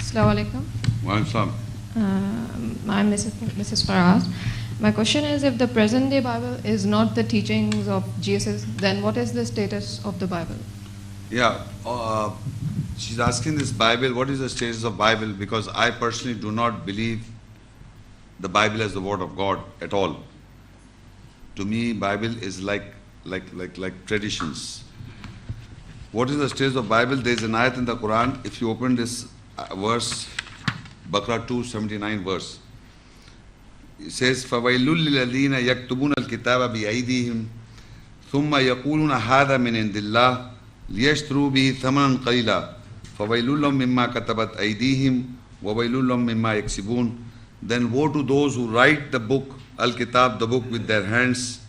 Assalamu alaikum. Welcome. I'm Mrs. Faraz. My question is, if the present day Bible is not the teachings of Jesus, then what is the status of the Bible? Yeah, she's asking this Bible, what is the status of Bible? Because I personally do not believe the Bible as the word of God at all. To me, Bible is like traditions. What is the status of Bible? There is an ayat in the Quran. If you open this verse, Baqarah 279 verse, it says, فَوَيْلُ لِلَّذِينَ يَكْتُبُونَ الْكِتَابَ بِأَيْدِيهِمْ ثُمَّ يَقُولُونَ هَذَا مِنْ عِنْدِ اللَّهِ لِيَشْتَرُوا بِهِ ثَمَنًا قَلِيلًا فَوَيْلُ لَهُم مِّمَّا كَتَبَتْ أَيْدِيهِمْ وَوَيْلُ لَهُم مِّمَّا يَكْسِبُونَ. Then woe to those who write the book, Al-Kitab, the book with their hands.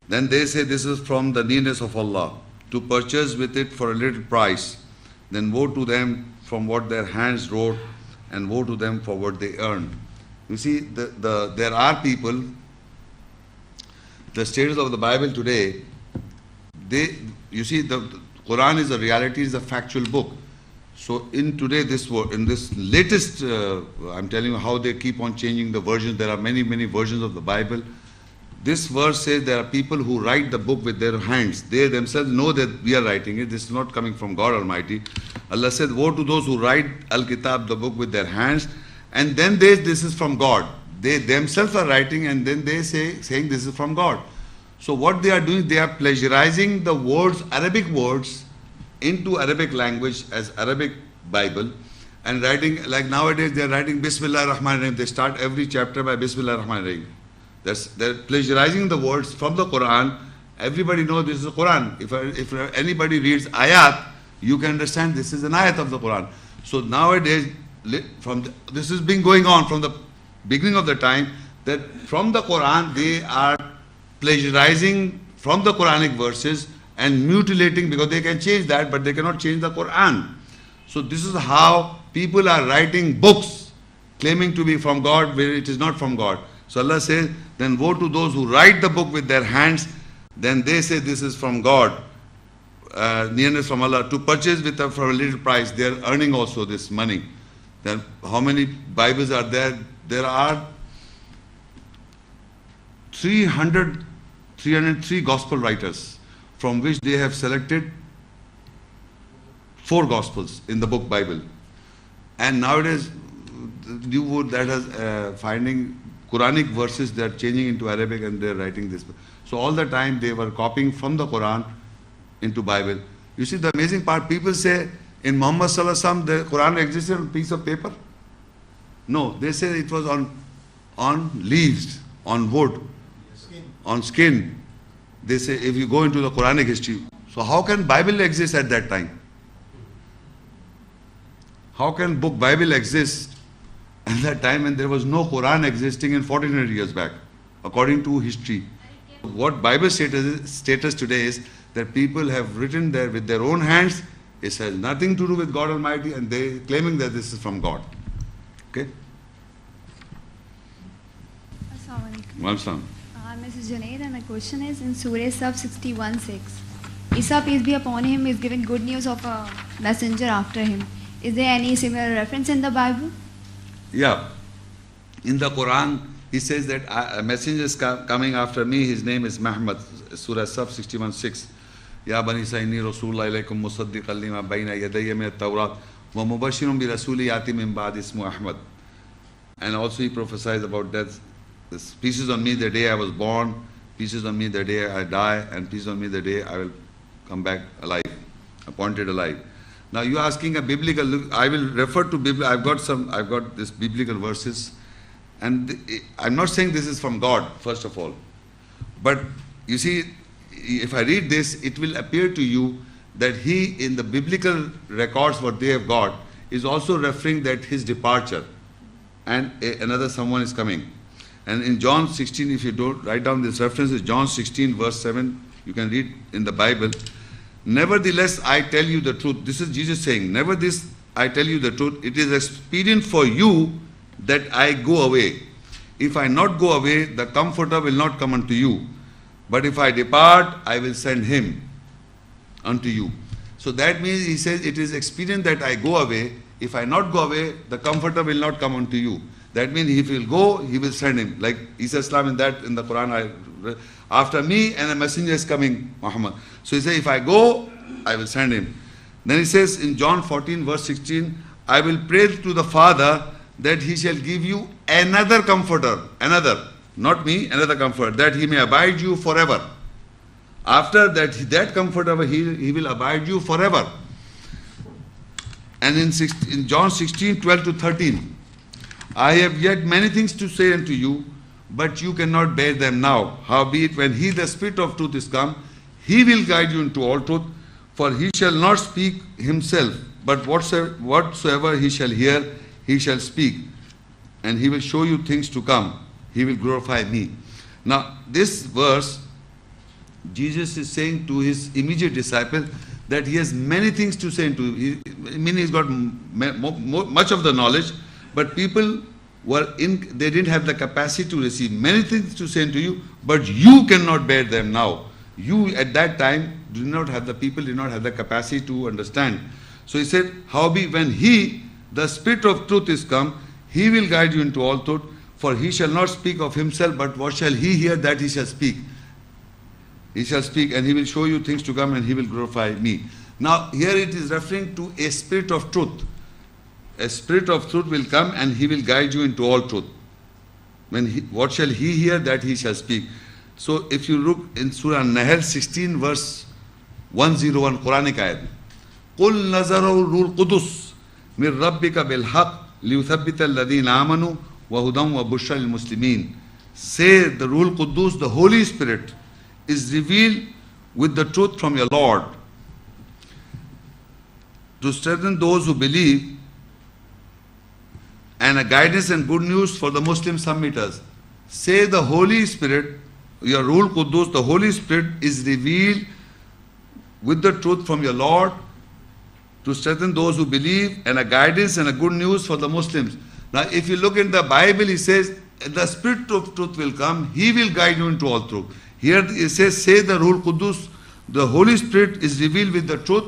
Then they say, this is from the nearness of Allah, to purchase with it for a little price. Then woe to them from what their hands wrote, and woe to them for what they earned. You see, there are people, the status of the Bible today, you see, the Quran is a reality, is a factual book. So in today, in this latest, I'm telling you how they keep on changing the versions. There are many versions of the Bible. This verse says there are people who write the book with their hands. They themselves know that we are writing it. This is not coming from God Almighty. Allah said, woe to those who write Al-Kitab, the book with their hands, and then this is from God. They themselves are writing, and then they saying this is from God. So what they are doing, they are plagiarizing the words, Arabic words, into Arabic language as Arabic Bible, and writing, like nowadays they are writing Bismillah ar-Rahman ar-Rahim. They start every chapter by Bismillah ar-Rahman ar-Rahim. They're plagiarizing the words from the Quran. Everybody knows this is the Quran. If anybody reads ayat, you can understand this is an ayat of the Quran. So nowadays, this has been going on from the beginning of the time, that from the Quran they are plagiarizing from the Quranic verses and mutilating, because they can change that, but they cannot change the Quran. So this is how people are writing books claiming to be from God where it is not from God. So Allah says, then woe to those who write the book with their hands, then they say this is from God, nearness from Allah, to purchase with them for a little price. They are earning also this money. Then how many Bibles are there? There are 303 gospel writers, from which they have selected 4 gospels in the book Bible. And nowadays, finding Quranic verses, they are changing into Arabic and they are writing this. So all the time they were copying from the Quran into Bible. You see the amazing part, people say in Muhammad Sallallahu Alaihi Wasallam the Quran existed on a piece of paper. No, they say it was on leaves, on wood, on skin. They say if you go into the Quranic history, so how can Bible exist at that time? How can book Bible exist at that time when there was no Quran existing in 1400 years back, according to history? What Bible status today is that people have written there with their own hands. It has nothing to do with God Almighty, and they claiming that this is from God. Okay? Assalamu alaikum. Welcome. I'm Mrs. Junaid, and my question is in Surah Saf 61:6. Isa, peace be upon him, is given good news of a messenger after him. Is there any similar reference in the Bible? Yeah. In the Quran, he says that a messenger is coming after me. His name is Muhammad. Surah Saf 61:6. Ya bani Saini Rasulullah ilaykum musaddiqan lima bayna yadayya min at-Tawrat wa mubashirun bi rasuli yati min ba'd ismu Ahmad. And also he prophesies about death. This pieces on me the day I was born, pieces on me the day I die, and pieces on me the day I will come back alive, appointed alive. Now you are asking a biblical look. I will refer to biblical. I've got this biblical verses, and I'm not saying this is from God first of all, but you see, if I read this, it will appear to you that he in the biblical records what they have got is also referring that his departure, and another someone is coming. And in John 16, if you don't write down this reference, is John 16 verse 7. You can read in the Bible. Nevertheless, I tell you the truth. This is Jesus saying, nevertheless, I tell you the truth. It is expedient for you that I go away. If I not go away, the Comforter will not come unto you. But if I depart, I will send him unto you. So that means he says it is expedient that I go away. if I not go away, the Comforter will not come unto you. That means if he will go, he will send him. Like Isa Islam in the Quran, after me and a messenger is coming, Muhammad. So he says, if I go, I will send him. Then he says in John 14 verse 16, I will pray to the Father that he shall give you another Comforter, another, not me, another Comforter, that he may abide you forever. After that Comforter, he will abide you forever. And in John 16, 12 to 13, I have yet many things to say unto you, but you cannot bear them now. Howbeit, when he, the Spirit of truth, is come, he will guide you into all truth, for he shall not speak himself, but whatsoever he shall hear, he shall speak, and he will show you things to come. He will glorify me. Now, this verse, Jesus is saying to his immediate disciples that he has many things to say to you. I mean, he's got much of the knowledge, but people they didn't have the capacity to receive many things to say to you, but you cannot bear them now. You at that time people did not have the capacity to understand. So he said, howbeit when he, the Spirit of truth, is come, he will guide you into all truth, for he shall not speak of himself, but what shall he hear, that he shall speak. He shall speak, and he will show you things to come, and he will glorify me. Now, here it is referring to a Spirit of truth. A Spirit of truth will come, and he will guide you into all truth. What shall he hear, that he shall speak. So, if you look in Surah Nahl 16, verse 101, Quranic ayat, قُلْ نَزَرَهُ الرُّوحُ الْقُدُسُ مِنْ رَبِّكَ بِالْحَقِّ لِيُثَبِّتَ الَّذِينَ آمَنُوا وَهُدًى وَبُشْرًى لِلْمُسْلِمِينَ. Say, the Ruhul Qudus, the Holy Spirit, is revealed with the truth from your Lord, to strengthen those who believe, and a guidance and good news for the Muslim submitters. Say, the Holy Spirit, your Ruhul Qudus, the Holy Spirit, is revealed with the truth from your Lord, to strengthen those who believe, and a guidance and a good news for the Muslims. Now, if you look in the Bible, it says, the Spirit of truth will come, he will guide you into all truth. Here it says, say, the Ruhul Qudus, the Holy Spirit, is revealed with the truth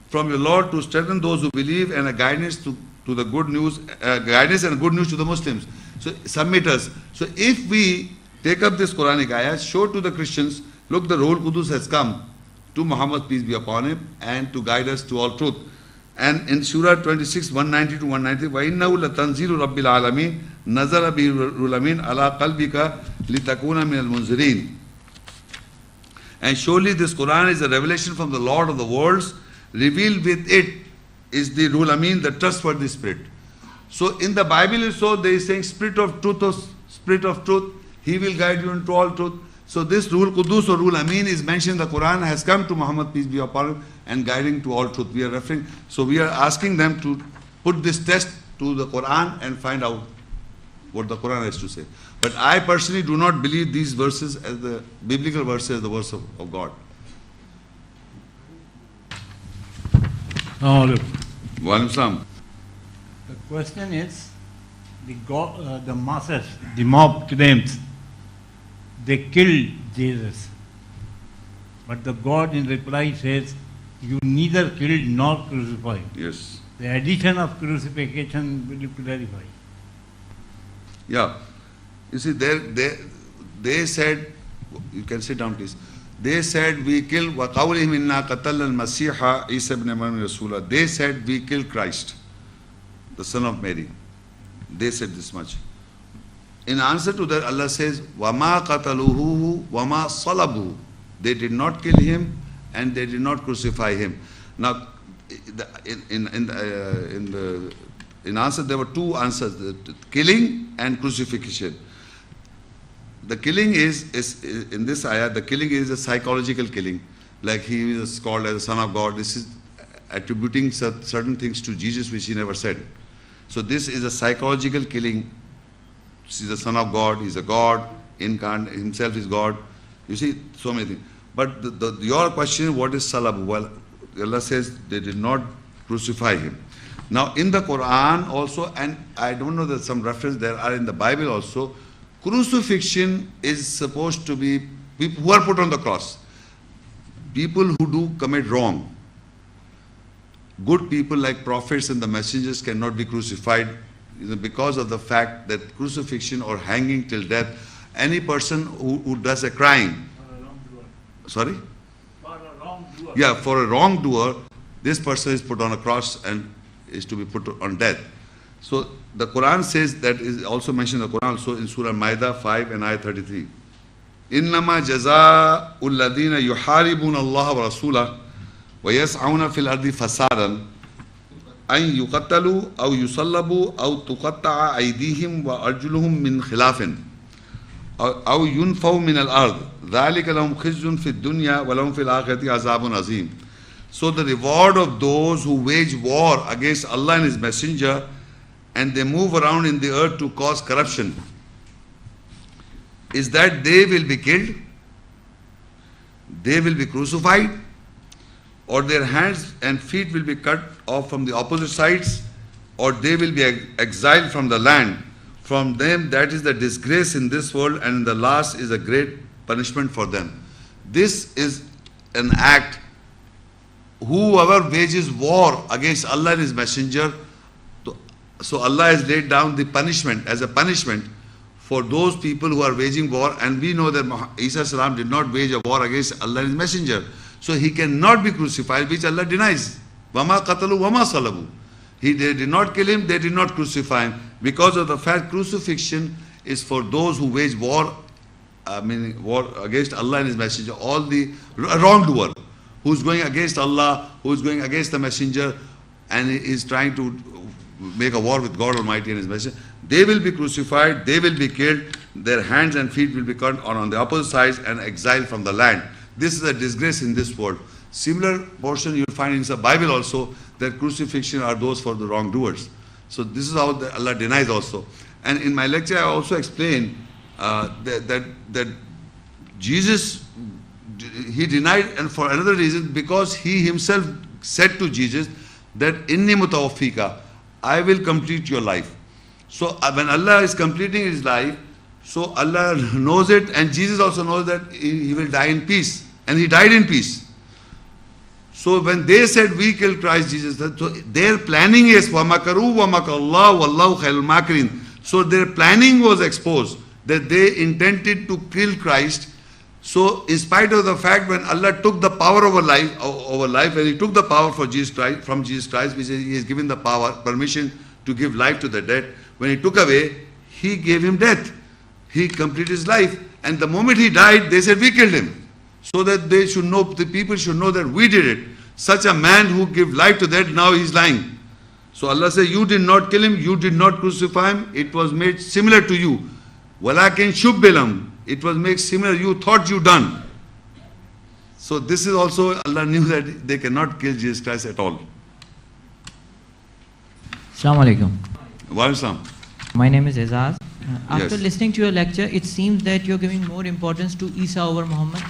from your Lord, to strengthen those who believe, and a guidance to the good news, guidance and good news to the Muslims. So, submitters. So, if we take up this Quranic ayah, show to the Christians, look, the Ruhul Qudus has come to Muhammad, peace be upon him, and to guide us to all truth. And in Surah 26, 190 to 190, وَإِنَّهُ لَتَنْزِيلُ رَبِّ الْعَالَمِينَ نَزَلَ بِهِ الرُّوحُ الْأَمِينُ عَلَىٰ قَلْبِكَ لِتَكُونَ مِنَ الْمُنذِرِينَ. And surely this Quran is a revelation from the Lord of the worlds. Revealed with it is the Ruhul Amin, the trustworthy Spirit. So in the Bible also they is saying Spirit of truth, he will guide you into all truth. So this Ruhul Qudus or Ruhul Amin is mentioned in the Quran, has come to Muhammad, peace be upon him, and guiding to all truth. We are referring, so we are asking them to put this test to the Quran and find out what the Quran has to say. But I personally do not believe these verses as the biblical verses, as the verse of God. No, look. Wa alaikum salam. The question is, the masses, the mob claims they killed Jesus. But the God in reply says, you neither killed nor crucified. Yes. The addition of crucifixion will you clarify? Yeah. You see, they said, you can sit down please. They said we killed, وَقَوْلِهِمْ إِنَّا قَتَلْنَا الْمَسِيحَ عِيسَى بْنَ مَرْيَمَ رَسُولًا. They said we killed Christ, the son of Mary. They said this much. In answer to that, Allah says, وَمَا قَتَلُوهُ وَمَا صَلَبُهُ. They did not kill him and they did not crucify him. Now, in answer, there were two answers, the killing and crucifixion. The killing is in this ayah, the killing is a psychological killing. Like he is called as the Son of God. This is attributing certain things to Jesus which he never said. So this is a psychological killing. He is the Son of God, he is a God, incarnate, himself is God. You see, so many things. But your question, what is salab? Well, Allah says they did not crucify him. Now in the Quran also, and I don't know that some reference there are in the Bible also, crucifixion is supposed to be people who are put on the cross. People who do commit wrong. good people like prophets and the messengers cannot be crucified, because of the fact that crucifixion or hanging till death, any person who does a crime, sorry? For a wrongdoer. Yeah, for a wrongdoer, this person is put on a cross and is to be put on death. So the Quran says, that is also mentioned in the Quran, also in Surah Maida 5 and Ayah 33. إنما جزاء الذين يحاربون الله ورسوله ويسعون في الأرض فسادا أن يقتلوا أو يصلبوا أو تقطع أيديهم وأرجلهم من خلاف أو ينفوا من الأرض ذلك لهم خزي في الدنيا ولهم في الآخرة عذاب عظيم. So the reward of those who wage war against Allah and His Messenger, and they move around in the earth to cause corruption, is that they will be killed, they will be crucified, or their hands and feet will be cut off from the opposite sides, or they will be exiled from the land. From them that is the disgrace in this world, and in the last is a great punishment for them. This is an act. Whoever wages war against Allah and His Messenger, so Allah has laid down the punishment as a punishment for those people who are waging war. And we know that Isa salam did not wage a war against Allah and His Messenger, so he cannot be crucified, which Allah denies. Wama qatalu wama salabu. They did not kill him, they did not crucify him, because of the fact crucifixion is for those who wage war, war against Allah and His Messenger. All the wrongdoer who's going against Allah, who's going against the Messenger, and is trying to make a war with God Almighty and His Messenger, they will be crucified, they will be killed, their hands and feet will be cut on the opposite sides and exiled from the land. This is a disgrace in this world. Similar portion you will find in the Bible also, that crucifixion are those for the wrongdoers. So this is how Allah denies also. And in my lecture I also explained that Jesus, He denied, and for another reason, because He Himself said to Jesus that inni mutawaffika, I will complete your life. So when Allah is completing His life, so Allah knows it, and Jesus also knows that He will die in peace, and He died in peace. So when they said we killed Christ Jesus, so their planning is وَمَكَرُوا وَمَكَرَ اللَّهُ وَاللَّهُ خَيْرُ الْمَاكِرِينَ. So their planning was exposed, that they intended to kill Christ. So in spite of the fact, when Allah took the power over life, when He took the power from Jesus Christ, which He has given the power, permission to give life to the dead, when He took away, He gave him death. He completed his life. And the moment he died, they said we killed him. So that they should know, the people should know that we did it. Such a man who gave life to that, now he is lying. So Allah says, you did not kill him, you did not crucify him, it was made similar to you. وَلَكِنْ شُبِّلَمْ. It was made similar, you thought you done. So this is also, Allah knew that they cannot kill Jesus Christ at all. Assalamu alaikum. Wa alaikum. My name is Azaz. After Yes. listening to your lecture, it seems that you're giving more importance to Isa over Muhammad.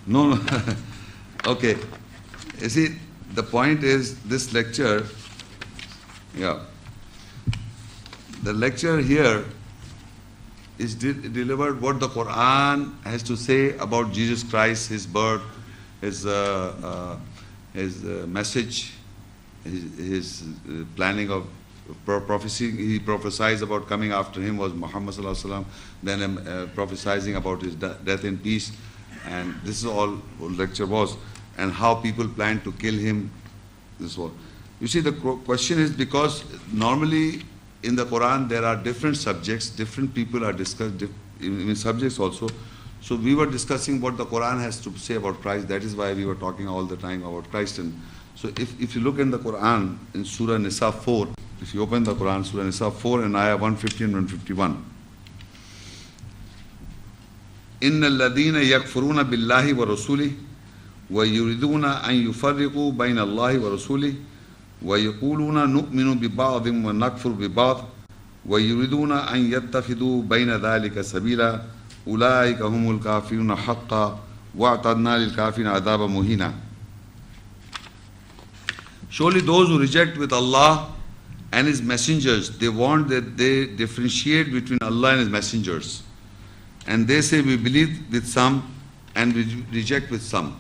No. Okay. You see, the point is, this lecture, the lecture here is delivered what the Quran has to say about Jesus Christ, His birth, His message, his planning of prophecy. He prophesied about coming after him was Muhammad sallallahu alaihi wasallam, then prophesizing about his death in peace. And this is all what lecture was, and how people plan to kill him. This was. You see, the question is, because normally in the Quran there are different subjects, different people are discussed in subjects also. So we were discussing what the Quran has to say about Christ. That is why we were talking all the time about Christ. And so if you look in the Quran, in Surah Nisa 4, if you open the Quran, Surah Nisa 4 and Ayah 150 and 151. إِنَّ الَّذِينَ يَكْفُرُونَ بِاللَّهِ وَرَسُولِهِ وَيُرِدُونَ أَن يُفَرِّقُوا بَيْنَ اللَّهِ وَرَسُولِهِ وَيَقُولُونَ نُؤْمِنُ بِبَعْضٍ وَنَكْفُرُ بِبَعْضٍ وَيُرِدُونَ أَن يَتَّخِذُوا بَيْنَ ذَلِكَ سَبِيلًا أُولَٰئِكَ هُمُ الْكَافِرُونَ حَقًّا وَأَعْتَدْنَا لِلْكَافِرِينَ عَذَابًا مُهِينًا. Surely those who reject with Allah and His messengers, they want that they differentiate between Allah and His messengers. And they say we believe with some and we reject with some.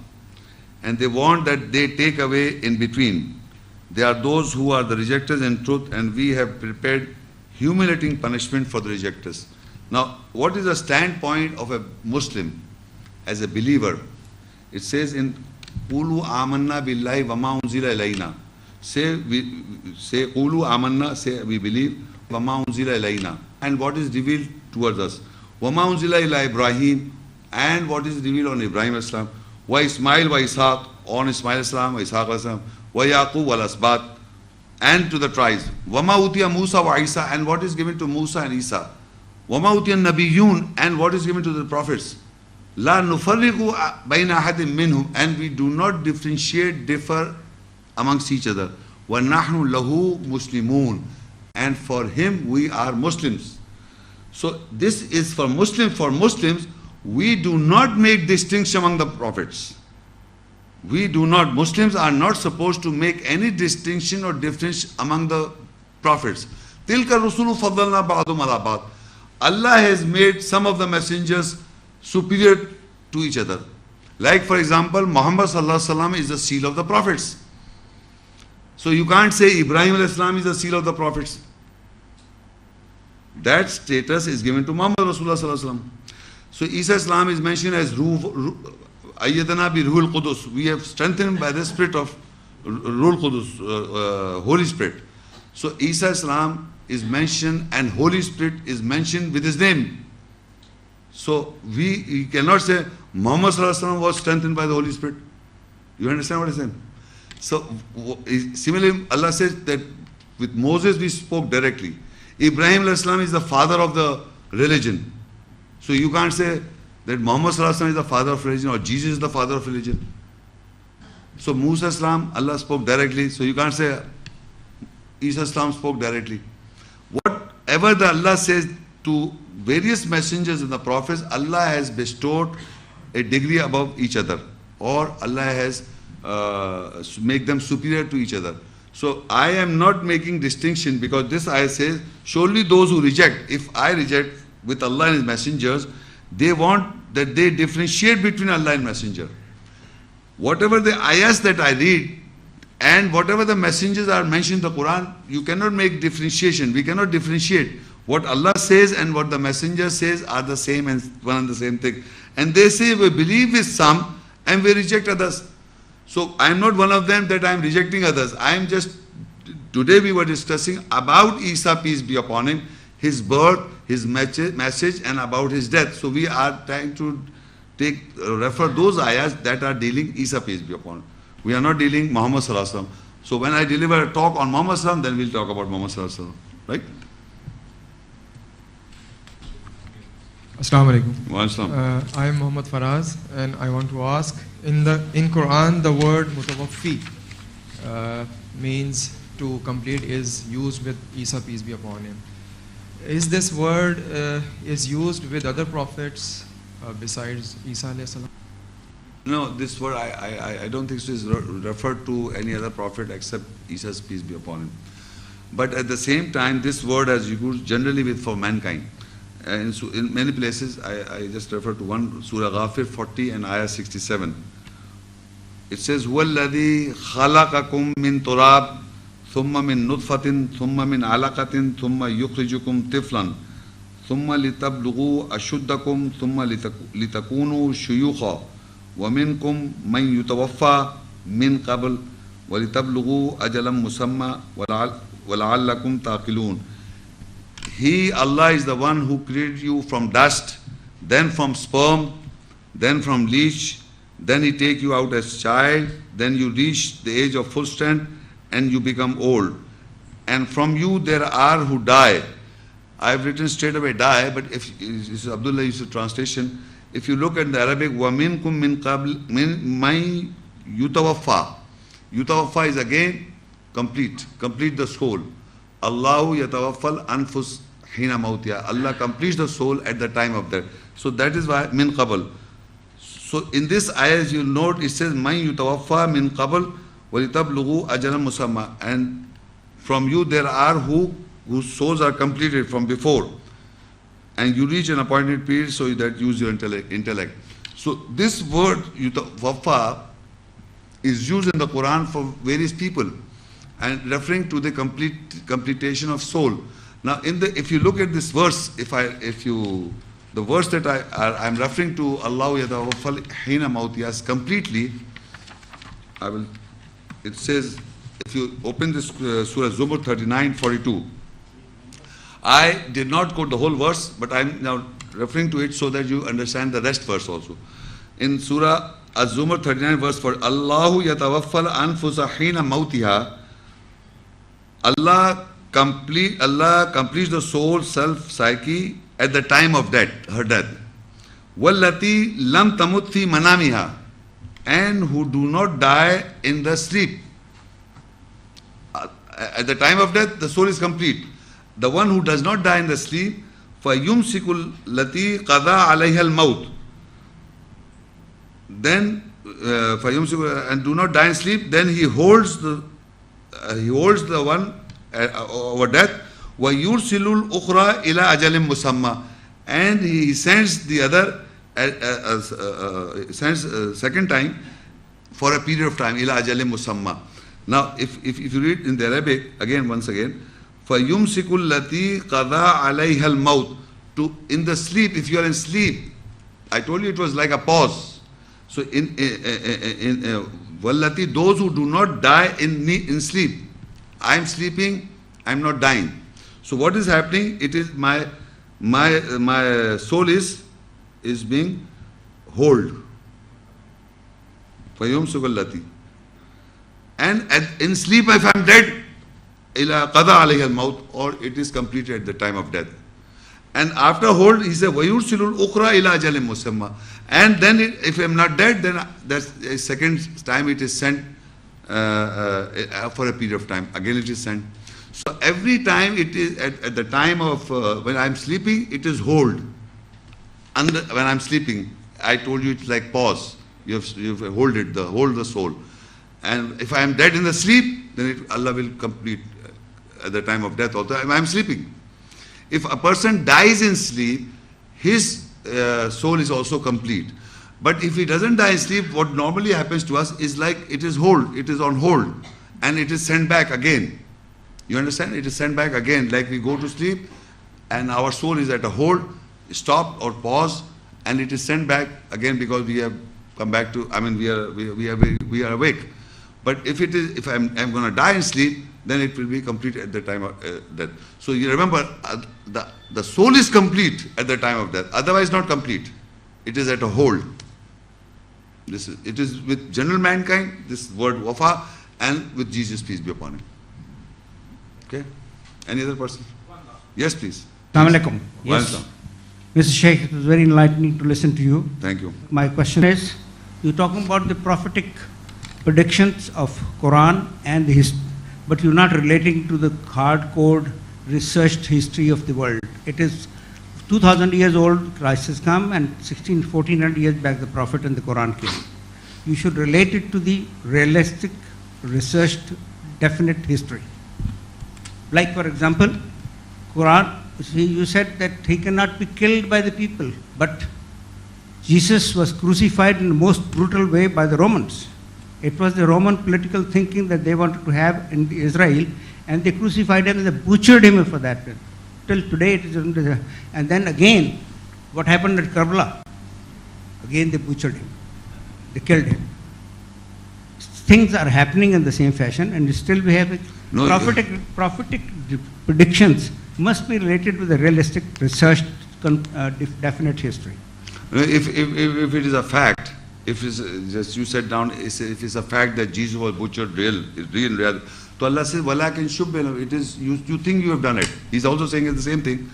And they want that they take away in between. They are those who are the rejectors in truth, and we have prepared humiliating punishment for the rejectors. Now, what is the standpoint of a Muslim as a believer? It says in Qulu amanna billahi wa ma unzila ilayna. Say Qulu amanna, say we believe, wa ma unzila ilayna, and what is revealed towards us. Wa ma unzila ila Ibrahim, and what is revealed on Ibrahim Islam. Wa Ismail wa Ishaq, on Ismail Islam, wa Ishaq Islam, wa Yaqub wal Asbat, and to the tribes. Wa ma utiya Musa wa Isa, and what is given to Musa and Isa. Wa ma utiya Nabiyun, and what is given to the prophets. La nufarriqu bayna ahadin minhum, and we do not differentiate, differ amongst each other. Wa nahnu lahu muslimun, and for him we are Muslims. So this is for Muslims. For Muslims, we do not make distinction among the prophets. We do not. Muslims are not supposed to make any distinction or difference among the prophets. Tilka rusulu faddalna ba'dhum ala ba'd. Allah has made some of the messengers superior to each other. Like for example, Muhammad sallallahu alaihi wasallam is the seal of the prophets. So you can't say Ibrahim alayhi salam is the seal of the prophets. That status is given to Muhammad Rasulullah sallallahu alaihi wasallam. So Isa Islam is mentioned as Ayyadana bi Ruhul Qudus. We have strengthened by the spirit of Ruhul Qudus, Holy Spirit. So Isa Islam is mentioned and Holy Spirit is mentioned with his name. So we cannot say Muhammad sallallahu alaihi wasallam was strengthened by the Holy Spirit. You understand what I'm saying? So similarly, Allah says that with Moses we spoke directly. Ibrahim alayhi salam is the father of the religion. So you can't say that Muhammad sallallahu alaihi wasallam is the father of religion or Jesus is the father of religion. So Musa Islam, Allah spoke directly. So you can't say Isa Islam spoke directly. Whatever the Allah says to various messengers and the prophets, Allah has bestowed a degree above each other, or Allah has make them superior to each other. So I am not making distinction, because this ayah says, surely those who reject, if I reject with Allah and His messengers, they want that they differentiate between Allah and messenger. Whatever the ayahs that I read and whatever the messengers are mentioned in the Quran, you cannot make differentiation. We cannot differentiate. What Allah says and what the messenger says are the same and one and the same thing. And they say we believe with some and we reject others. So I am not one of them that I am rejecting others. I am just, today we were discussing about Isa, peace be upon him, his birth, his message, and about his death. So we are trying to refer those ayahs that are dealing Isa, peace be upon him. We are not dealing Muhammad sallallahu alaihi wasallam. So when I deliver a talk on Muhammad sallallahu alaihi wasallam, then we'll talk about Muhammad sallallahu alaihi wasallam. Right? Assalamu alaikum. Wa alaikum. I am Muhammad Faraz, and I want to ask, in Quran the word mutawaffi means to complete is used with Isa, peace be upon him. Is this word is used with other prophets besides Isa alayhi salam? No, this word I don't think so is referred to any other prophet except Isa's peace be upon him. But at the same time, this word is used generally with for mankind. In many places, I just refer to one, Surah Ghafir 40 and Ayah 67. It says, وَالَّذِي خَلَقَكُم مِّن تُرَابٍ ثُمَّ مِن نُطْفَةٍ ثُمَّ مِنْ عَلَقَةٍ ثُمَّ يُخْرِجُكُمْ طِفْلًا ثُمَّ لِتَبْلُغُوا أَشُدَّكُمْ ثُمَّ لِتَكُونُوا شُيُوخًا وَمِنْكُمْ مَنْ يُتَوَفَّى مِنْ قَبْلِ وَلِتَبْلُغُوا أَجَلًا مُسَمًّى وَلَعَلَّكُمْ تَعْقِلُونَ. He, Allah, is the one who created you from dust, then from sperm, then from leech, then He take you out as child, then you reach the age of full strength and you become old. And from you there are who die. I have written straight away die, but if this is Abdullah Yusuf translation, if you look at the Arabic, وَمِنْكُمْ مِنْ قَبْلِ مَنْ يُتَوَفَّى. Yutawaffa is again complete the soul. Allahu yatawaffal anfus hina mautiha. Allah completes the soul at the time of death. So that is why min qabl. So in this ayah, you note it says man yutawaffa min qabl wa litablughu ajalan musamma. And from you there are whose souls are completed from before, and you reach an appointed period so that use your intellect. So this word yutawaffa is used in the Quran for various people. and referring to the completion of soul. Now, if you look at this verse, the verse that I'm referring to, Allah yatawaffal hina mautiyas, completely, it says, if you open this Surah Zumar 39:42, I did not quote the whole verse, but I'm now referring to it so that you understand the rest verse also. In Surah Az-Zumar 39 verse 4, Allahu yatawaffal anfusa hina mautiha, Allah completes the soul, self, psyche at the time of death, her death. Wallati lam tamut fi manamiha, and who do not die in the sleep. At the time of death, the soul is complete. The one who does not die in the sleep, فَيُمْسِكُ الَّتِي قَضَى عَلَيْهَا الْمَوْتِ, then and do not die in sleep, then he holds the one over death. وَيُرْسِلُ الْأُخْرَى إِلَى أَجَلٍ مُسَمَّى, and he sends the other second time for a period of time, إِلَى أَجَلٍ مُسَمَّى. Now, if you read in the Arabic, once again, فَيُمْسِكُ الَّتِي قَضَى عَلَيْهَا الْمَوْتِ, in the sleep, if you are in sleep, I told you it was like a pause. So in Vallati, those who do not die in sleep. I am sleeping, I am not dying. So what is happening? It is my soul is being held. فَيُمْسِكُ الَّتِي, and in sleep, if I am dead, إِلَى قَضَى عَلَيْهَا الْمَوْتِ, or it is completed at the time of death. And after hold, he said, وَيُرْسِلُ الْأُخْرَى إِلَى أَجَلٍ مُسَمَّى, and then if I am not dead, then that's a second time it is sent for a period of time. Again it is sent. So every time it is at the time of when I am sleeping, it is hold. And when I am sleeping, I told you it's like pause. You have hold the soul. And if I am dead in the sleep, then Allah will complete at the time of death also. I am sleeping. If a person dies in sleep, his soul is also complete. But if he doesn't die in sleep, what normally happens to us is like it is on hold, and it is sent back again. You understand? It is sent back again, like we go to sleep, and our soul is at a hold, stopped or pause, and it is sent back again because we have come back to. I mean, we are awake. But if I'm going to die in sleep, then it will be complete at the time of death. So you remember, the soul is complete at the time of death. Otherwise, not complete. It is at a hold. It is with general mankind, this word wafa, and with Jesus, peace be upon him. Okay? Any other person? Yes, please. Assalamu alaikum. Yes. Welcome. Mr. Shaikh, it was very enlightening to listen to you. Thank you. My question is, you're talking about the prophetic predictions of Quran and the history, but you're not relating to the hardcore researched history of the world. It is 2000 years old, Christ has come, and 1400 years back the Prophet and the Quran came. You should relate it to the realistic, researched, definite history. Like, for example, Quran, you said that he cannot be killed by the people, but Jesus was crucified in the most brutal way by the Romans. It was the Roman political thinking that they wanted to have in Israel, and they crucified him and they butchered him for that. Till today it is, and then again, what happened at Karbala? Again they butchered him. They killed him. Things are happening in the same fashion, and still we have prophetic predictions must be related with the realistic, researched, definite history. If it is a fact, if it's just you said down, if it's a fact that Jesus was butchered real, so Allah says, "Walakin shubba." It is you think you have done it. He's also saying the same thing.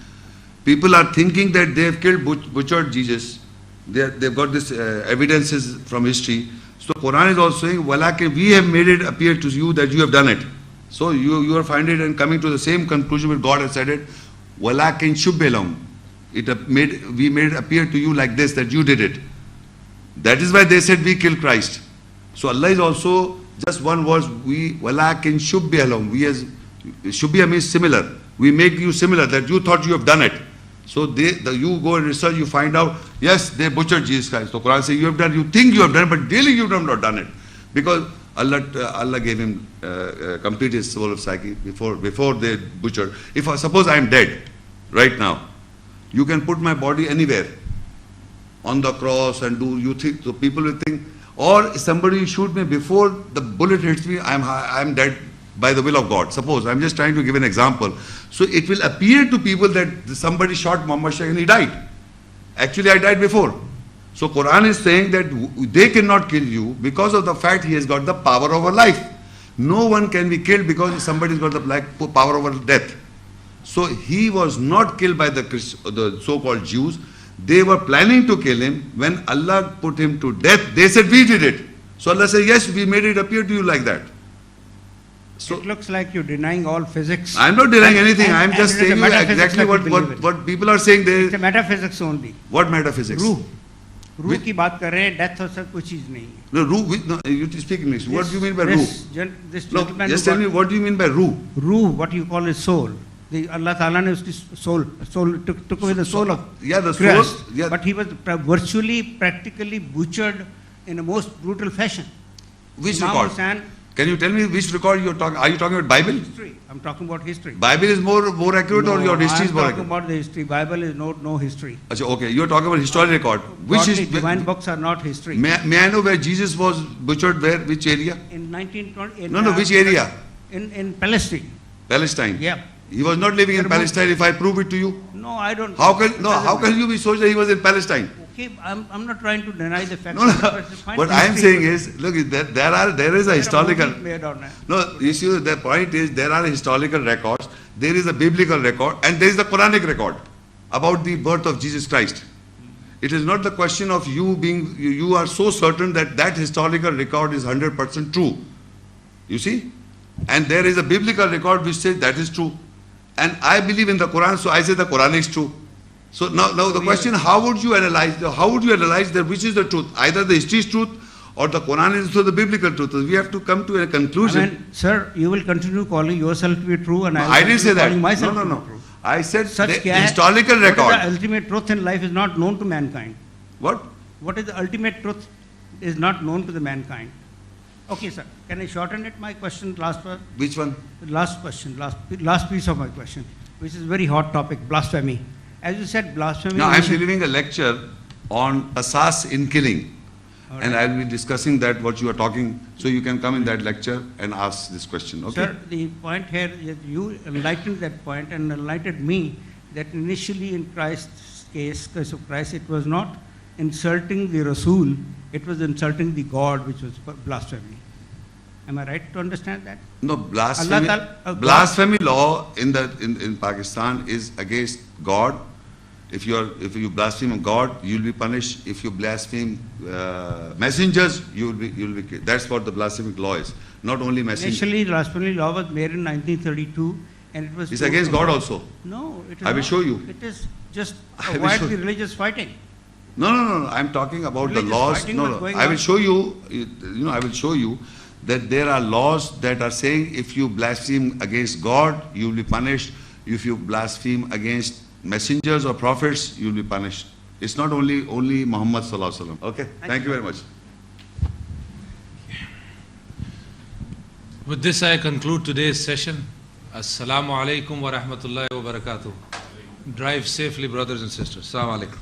People are thinking that they have killed, butchered Jesus. They've got this evidences from history. So Quran is also saying, "Walakin," we have made it appear to you that you have done it. So you are finding it and coming to the same conclusion where God has said it. "Walakin shubba lahum." We made it appear to you like this, that you did it. That is why they said we killed Christ. So Allah is also just one word. Walakin shubbiha lahum. Shubbiha means similar. We make you similar, that you thought you have done it. So you go and research, you find out, yes, they butchered Jesus Christ. So Quran says you have done, you think you have done it, but really you have not done it. Because Allah gave him complete his soul of psyche before they butchered. If suppose I am dead right now, you can put my body anywhere on the cross and do, you think, so people will think, or somebody shoot me before the bullet hits me, I am dead by the will of God. Suppose, I'm just trying to give an example. So it will appear to people that somebody shot Muhammad Shaikh and he died. Actually, I died before. So Quran is saying that they cannot kill you because of the fact he has got the power over life. No one can be killed because somebody's got the power over death. So he was not killed by the so-called Jews. They were planning to kill him. When Allah put him to death, they said, we did it. So Allah said, yes, we made it appear to you like that. So it looks like you're denying all physics. I'm not denying anything. I'm just saying you exactly what people are saying. It's a metaphysics only. What metaphysics? रूह की बात कर रहे हैं, death और सब कोई चीज नहीं है. No, no, you speak English. What do you mean by ruh? No, just tell me what do you mean by ruh? Ruh, what you call is soul. Allah Ta'ala ne uski soul took away the soul of Christ, soul. Yeah. But he was virtually, practically butchered in a most brutal fashion. Which Imam record? Hussain, Can you tell me which record you're talking? Are you talking about Bible? History. I'm talking about history. Bible is more accurate, or your history is more accurate? I'm talking about the history. Bible is no history. Achha, okay, you're talking about historical record. Which is divine books are not history. May I know where Jesus was butchered? Where? Which area? In 1920. No, which area? In Palestine. Palestine. Yeah. He was not living in Palestine. If I prove it to you. No, I don't. How can you be so sure he was in Palestine? Okay, I'm not trying to deny the facts. No. What I am saying is, look, there is a historical. No, you see, the point is there are historical records, there is a biblical record, and there is the Quranic record about the birth of Jesus Christ. It is not the question of you are so certain that historical record is 100% true. You see? And there is a biblical record which says that is true. And I believe in the Quran, so I say the Quran is true. So now the question, how would you analyze that which is the truth? Either the history is truth or the Quran is the biblical truth. We have to come to a conclusion. I mean, sir, you will continue calling yourself to be true, and I didn't say that. No. I said Such the historical record. The ultimate truth in life is not known to mankind. What? What is the ultimate truth is not known to the mankind. Okay, sir. Can I shorten it? My question, last one. Which one? Last question, last piece of my question, which is a very hot topic, blasphemy. As you said, blasphemy. Now, I am delivering a lecture on asas in killing. Right. And I will be discussing that, what you are talking. So you can come in that lecture and ask this question. Okay? Sir, the point here is you enlightened that point and enlightened me that initially in Christ's case of Christ, it was not insulting the Rasul, it was insulting the God, which was blasphemy. Am I right to understand that? No, blasphemy law in Pakistan is against God. If you blaspheme God, you will be punished. If you blaspheme messengers, you will be killed. That's what the blasphemy law is. Not only messengers. Initially, blasphemy law was made in 1932, and it was. It's against God also. No, it is. I will show you. It is just avoid the religious fighting. No. I'm talking about the laws. No. I will show you. I will show you that there are laws that are saying if you blaspheme against God, you will be punished. If you blaspheme against messengers or prophets, you will be punished. It's not only Muhammad Sallallahu Alaihi Wasallam. Okay, thank you very much. With this, I conclude today's session. Assalamu alaikum wa rahmatullahi wa barakatuh. Drive safely, brothers and sisters. Assalamu alaikum.